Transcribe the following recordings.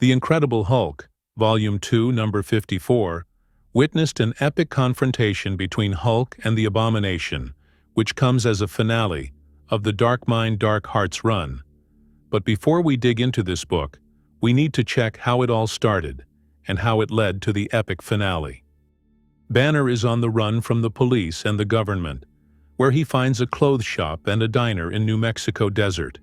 The Incredible Hulk, Volume 2, Number 54, witnessed an epic confrontation between Hulk and the Abomination, which comes as a finale of the Dark Mind, Dark Hearts run. But before we dig into this book, we need to check how it all started and how it led to the epic finale. Banner is on the run from the police and the government, where he finds a clothes shop and a diner in New Mexico desert.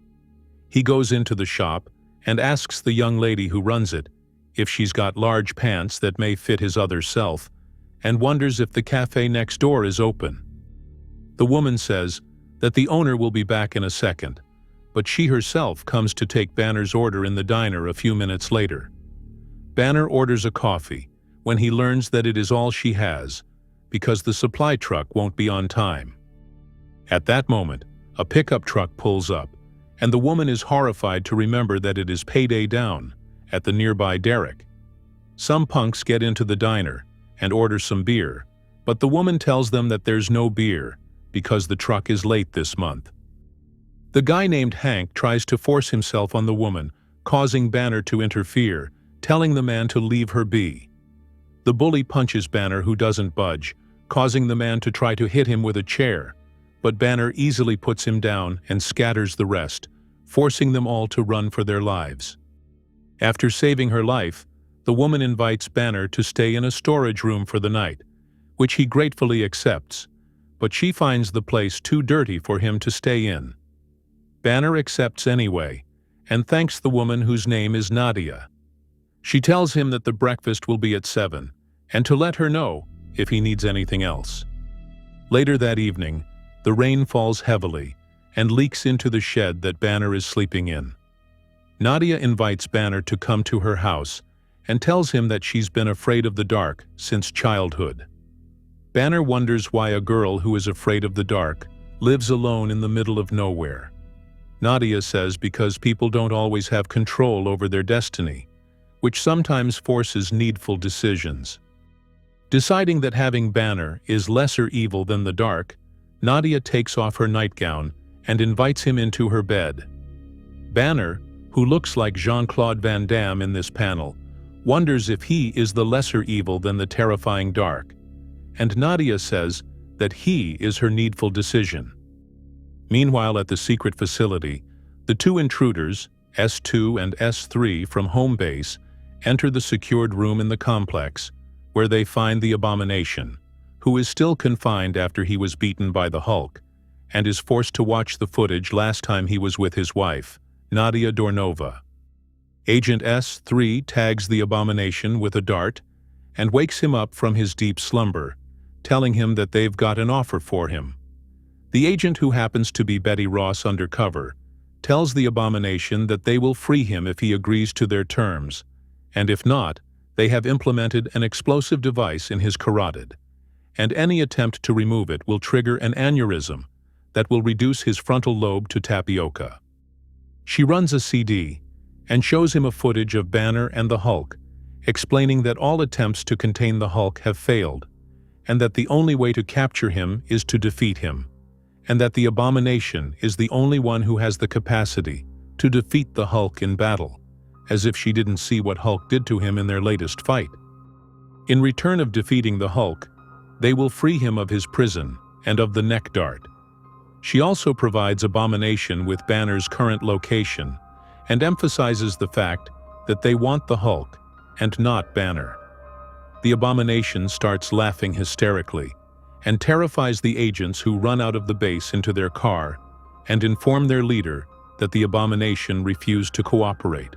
He goes into the shop and asks the young lady who runs it if she's got large pants that may fit his other self, and wonders if the cafe next door is open. The woman says that the owner will be back in a second, but she herself comes to take Banner's order in the diner a few minutes later. Banner orders a coffee when he learns that it is all she has, because the supply truck won't be on time. At that moment, a pickup truck pulls up, and the woman is horrified to remember that it is payday down at the nearby derrick. Some punks get into the diner and order some beer, but the woman tells them that there's no beer because the truck is late this month. The guy named Hank tries to force himself on the woman, causing Banner to interfere, telling the man to leave her be. The bully punches Banner, who doesn't budge, causing the man to try to hit him with a chair, but Banner easily puts him down and scatters the rest, forcing them all to run for their lives. After saving her life, the woman invites Banner to stay in a storage room for the night, which he gratefully accepts, but she finds the place too dirty for him to stay in. Banner accepts anyway, and thanks the woman whose name is Nadia. She tells him that the breakfast will be at 7, and to let her know if he needs anything else. Later that evening, the rain falls heavily and leaks into the shed that Banner is sleeping in. Nadia invites Banner to come to her house and tells him that she's been afraid of the dark since childhood. Banner wonders why a girl who is afraid of the dark lives alone in the middle of nowhere. Nadia says because people don't always have control over their destiny, which sometimes forces needful decisions. Deciding that having Banner is lesser evil than the dark, Nadia takes off her nightgown and invites him into her bed. Banner, who looks like Jean-Claude Van Damme in this panel, wonders if he is the lesser evil than the terrifying dark, and Nadia says that he is her needful decision. Meanwhile, at the secret facility, the two intruders, S2 and S3 from home base, enter the secured room in the complex, where they find the Abomination, who is still confined after he was beaten by the Hulk, and is forced to watch the footage last time he was with his wife, Nadia Dornova. Agent S3 tags the Abomination with a dart and wakes him up from his deep slumber, telling him that they've got an offer for him. The agent, who happens to be Betty Ross undercover, tells the Abomination that they will free him if he agrees to their terms, and if not, they have implemented an explosive device in his carotid, and any attempt to remove it will trigger an aneurysm that will reduce his frontal lobe to tapioca. She runs a CD and shows him a footage of Banner and the Hulk, explaining that all attempts to contain the Hulk have failed, and that the only way to capture him is to defeat him, and that the Abomination is the only one who has the capacity to defeat the Hulk in battle, as if she didn't see what Hulk did to him in their latest fight. In return of defeating the Hulk, they will free him of his prison and of the neck dart. She also provides Abomination with Banner's current location and emphasizes the fact that they want the Hulk and not Banner. The Abomination starts laughing hysterically and terrifies the agents, who run out of the base into their car and inform their leader that the Abomination refused to cooperate.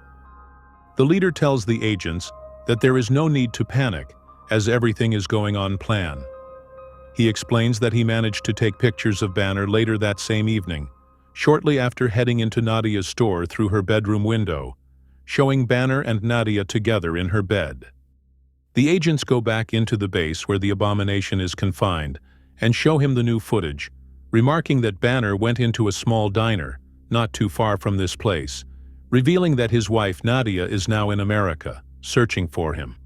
The leader tells the agents that there is no need to panic, as everything is going on plan. He explains that he managed to take pictures of Banner later that same evening, shortly after heading into Nadia's store through her bedroom window, showing Banner and Nadia together in her bed. The agents go back into the base where the Abomination is confined and show him the new footage, remarking that Banner went into a small diner not too far from this place, revealing that his wife Nadia is now in America, searching for him.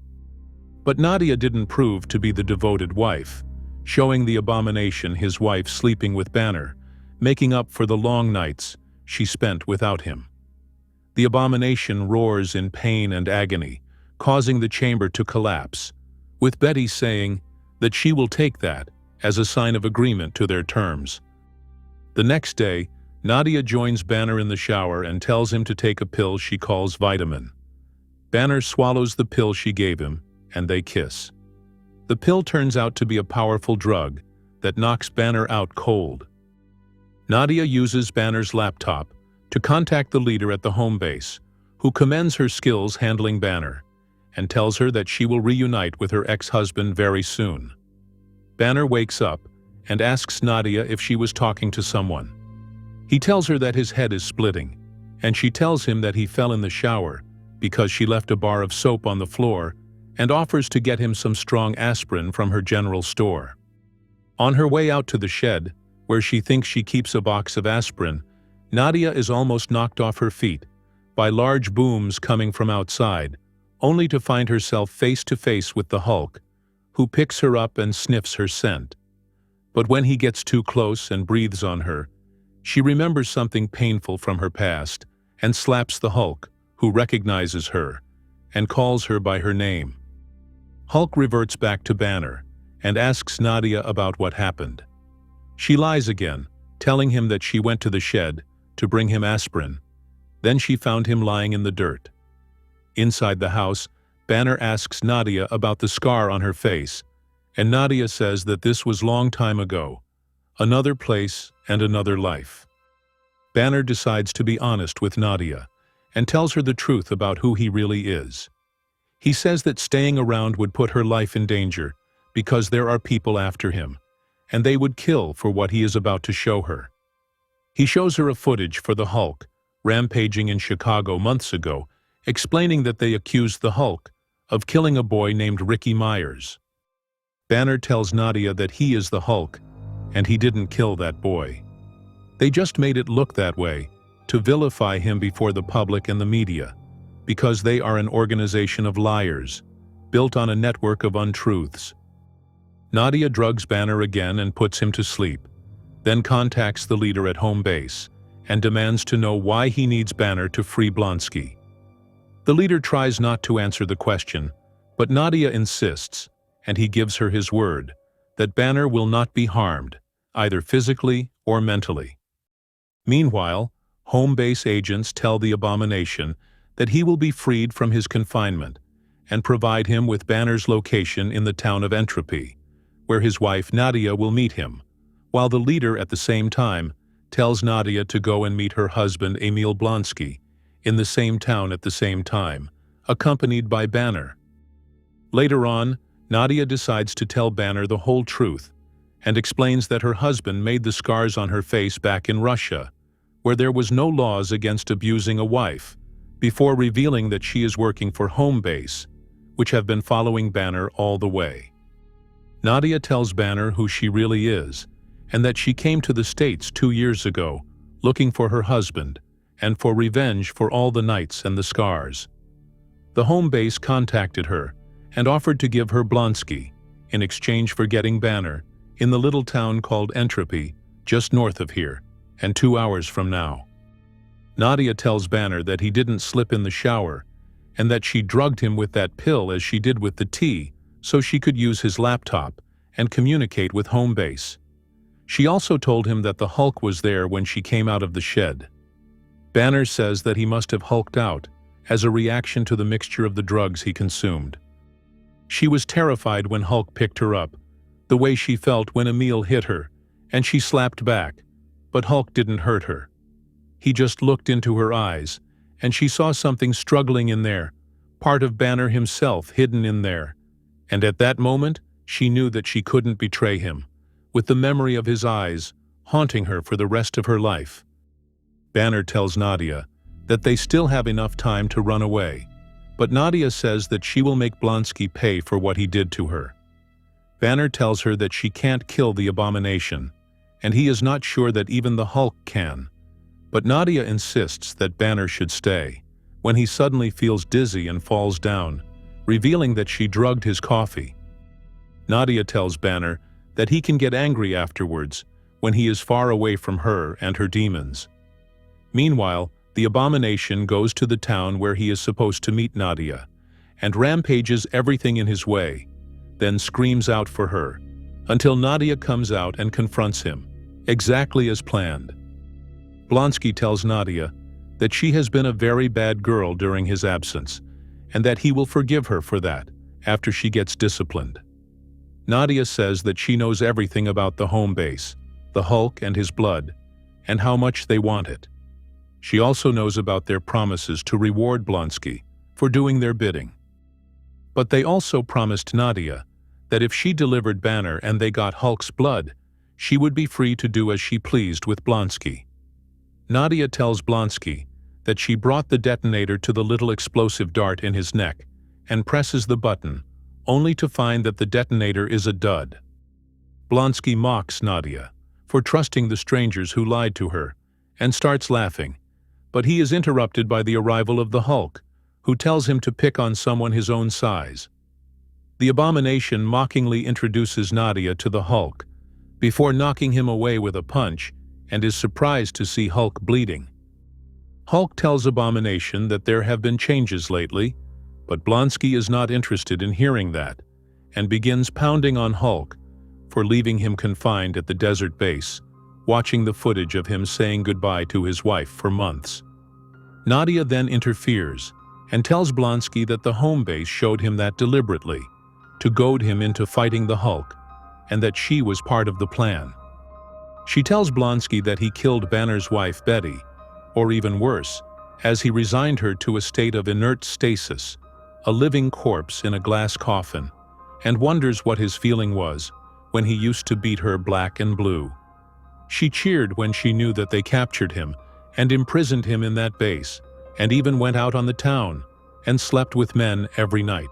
But Nadia didn't prove to be the devoted wife, showing the Abomination his wife sleeping with Banner, making up for the long nights she spent without him. The Abomination roars in pain and agony, causing the chamber to collapse, with Betty saying that she will take that as a sign of agreement to their terms. The next day, Nadia joins Banner in the shower and tells him to take a pill she calls vitamin. Banner swallows the pill she gave him, and they kiss. The pill turns out to be a powerful drug that knocks Banner out cold. Nadia uses Banner's laptop to contact the leader at the home base, who commends her skills handling Banner, and tells her that she will reunite with her ex-husband very soon. Banner wakes up and asks Nadia if she was talking to someone. He tells her that his head is splitting, and she tells him that he fell in the shower because she left a bar of soap on the floor, and offers to get him some strong aspirin from her general store. On her way out to the shed, where she thinks she keeps a box of aspirin, Nadia is almost knocked off her feet by large booms coming from outside, only to find herself face to face with the Hulk, who picks her up and sniffs her scent. But when he gets too close and breathes on her, she remembers something painful from her past and slaps the Hulk, who recognizes her and calls her by her name. Hulk reverts back to Banner and asks Nadia about what happened. She lies again, telling him that she went to the shed to bring him aspirin. Then she found him lying in the dirt. Inside the house, Banner asks Nadia about the scar on her face, and Nadia says that this was long time ago, another place and another life. Banner decides to be honest with Nadia and tells her the truth about who he really is. He says that staying around would put her life in danger because there are people after him, and they would kill for what he is about to show her. He shows her a footage for the Hulk, rampaging in Chicago months ago, explaining that they accused the Hulk of killing a boy named Ricky Myers. Banner tells Nadia that he is the Hulk, and he didn't kill that boy. They just made it look that way, to vilify him before the public and the media, because they are an organization of liars, built on a network of untruths. Nadia drugs Banner again and puts him to sleep, then contacts the leader at home base and demands to know why he needs Banner to free Blonsky. The leader tries not to answer the question, but Nadia insists, and he gives her his word that Banner will not be harmed, either physically or mentally. Meanwhile, home base agents tell the Abomination that he will be freed from his confinement and provide him with Banner's location in the town of Entropy, where his wife Nadia will meet him, while the leader at the same time tells Nadia to go and meet her husband Emil Blonsky in the same town at the same time, accompanied by Banner. Later on, Nadia decides to tell Banner the whole truth and explains that her husband made the scars on her face back in Russia, where there was no laws against abusing a wife, before revealing that she is working for home base, which have been following Banner all the way. Nadia tells Banner who she really is, and that she came to the States 2 years ago, looking for her husband, and for revenge for all the nights and the scars. The home base contacted her and offered to give her Blonsky in exchange for getting Banner in the little town called Entropy, just north of here, and 2 hours from now. Nadia tells Banner that he didn't slip in the shower, and that she drugged him with that pill as she did with the tea, so she could use his laptop and communicate with home base. She also told him that the Hulk was there when she came out of the shed. Banner says that he must have hulked out as a reaction to the mixture of the drugs he consumed. She was terrified when Hulk picked her up, the way she felt when Emil hit her, and she slapped back, but Hulk didn't hurt her. He just looked into her eyes, and she saw something struggling in there, part of Banner himself hidden in there, and at that moment she knew that she couldn't betray him, with the memory of his eyes haunting her for the rest of her life. Banner tells Nadia that they still have enough time to run away, but Nadia says that she will make Blonsky pay for what he did to her. Banner tells her that she can't kill the Abomination, and he is not sure that even the Hulk can. But Nadia insists that Banner should stay, when he suddenly feels dizzy and falls down, revealing that she drugged his coffee. Nadia tells Banner that he can get angry afterwards when he is far away from her and her demons. Meanwhile, The Abomination goes to the town where he is supposed to meet Nadia, and rampages everything in his way, then screams out for her, until Nadia comes out and confronts him, exactly as planned. Blonsky tells Nadia that she has been a very bad girl during his absence, and that he will forgive her for that after she gets disciplined. Nadia says that she knows everything about the home base, the Hulk and his blood, and how much they want it. She also knows about their promises to reward Blonsky for doing their bidding. But they also promised Nadia that if she delivered Banner and they got Hulk's blood, she would be free to do as she pleased with Blonsky. Nadia tells Blonsky that she brought the detonator to the little explosive dart in his neck and presses the button, only to find that the detonator is a dud. Blonsky mocks Nadia for trusting the strangers who lied to her and starts laughing, but he is interrupted by the arrival of the Hulk, who tells him to pick on someone his own size. The Abomination mockingly introduces Nadia to the Hulk, before knocking him away with a punch, and is surprised to see Hulk bleeding. Hulk tells Abomination that there have been changes lately, but Blonsky is not interested in hearing that, and begins pounding on Hulk for leaving him confined at the desert base, watching the footage of him saying goodbye to his wife for months. Nadia then interferes and tells Blonsky that the home base showed him that deliberately, to goad him into fighting the Hulk, and that she was part of the plan. She tells Blonsky that he killed Banner's wife Betty, or even worse, as he resigned her to a state of inert stasis, a living corpse in a glass coffin, and wonders what his feeling was when he used to beat her black and blue. She cheered when she knew that they captured him and imprisoned him in that base, and even went out on the town and slept with men every night.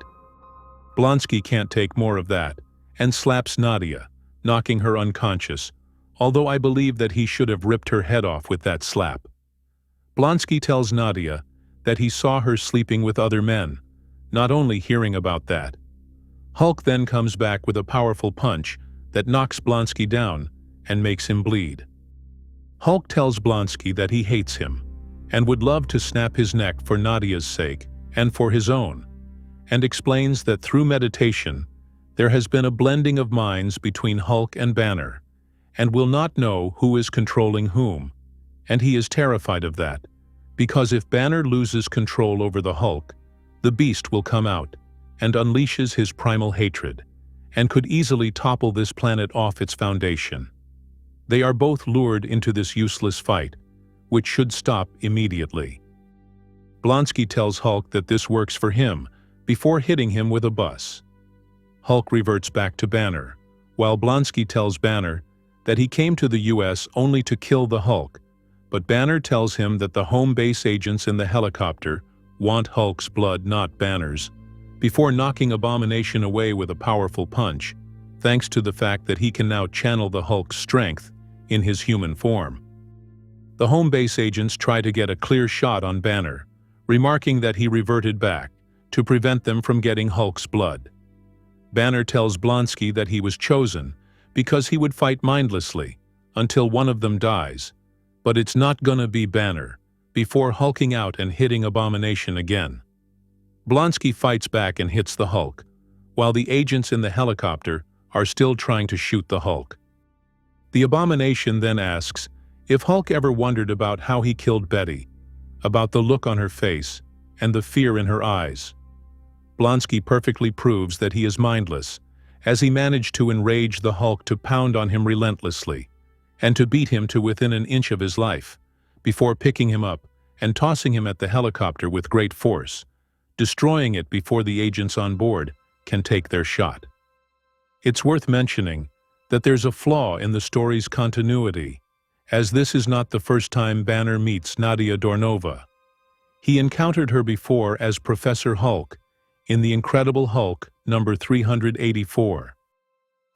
Blonsky can't take more of that and slaps Nadia, knocking her unconscious, although I believe that he should have ripped her head off with that slap. Blonsky tells Nadia that he saw her sleeping with other men, not only hearing about that. Hulk then comes back with a powerful punch that knocks Blonsky down and makes him bleed. Hulk tells Blonsky that he hates him and would love to snap his neck for Nadia's sake and for his own, and explains that through meditation there has been a blending of minds between Hulk and Banner, and will not know who is controlling whom, and he is terrified of that, because if Banner loses control over the Hulk, the beast will come out and unleashes his primal hatred, and could easily topple this planet off its foundation. They are both lured into this useless fight, which should stop immediately. Blonsky tells Hulk that this works for him before hitting him with a bus. Hulk reverts back to Banner, while Blonsky tells Banner that he came to the US only to kill the Hulk, but Banner tells him that the home base agents in the helicopter want Hulk's blood, not Banner's, before knocking Abomination away with a powerful punch, thanks to the fact that he can now channel the Hulk's strength in his human form. The home base agents try to get a clear shot on Banner, remarking that he reverted back to prevent them from getting Hulk's blood. Banner tells Blonsky that he was chosen because he would fight mindlessly until one of them dies, but it's not gonna be Banner, before hulking out and hitting Abomination again. Blonsky fights back and hits the Hulk, while the agents in the helicopter are still trying to shoot the Hulk. The Abomination then asks if Hulk ever wondered about how he killed Betty, about the look on her face and the fear in her eyes. Blonsky perfectly proves that he is mindless, as he managed to enrage the Hulk to pound on him relentlessly, and to beat him to within an inch of his life, before picking him up and tossing him at the helicopter with great force, destroying it before the agents on board can take their shot. It's worth mentioning that there's a flaw in the story's continuity, as this is not the first time Banner meets Nadia Dornova. He encountered her before as Professor Hulk in The Incredible Hulk number 384.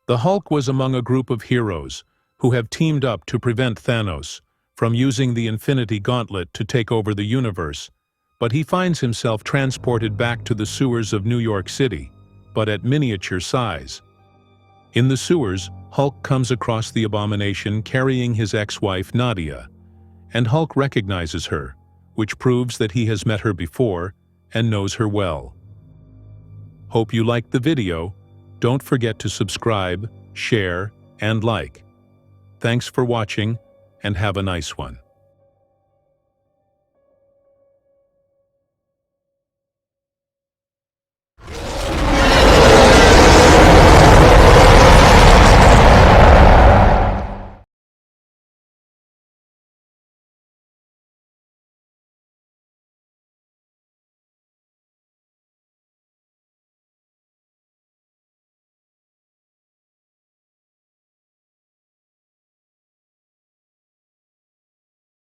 The Hulk was among a group of heroes who have teamed up to prevent Thanos from using the Infinity Gauntlet to take over the universe, but he finds himself transported back to the sewers of New York City, but at miniature size. In the sewers, Hulk comes across the Abomination carrying his ex-wife Nadia, and Hulk recognizes her which proves that he has met her before and knows her well. Hope you liked the video. Don't forget to subscribe, share, and like. Thanks for watching, and have a nice one.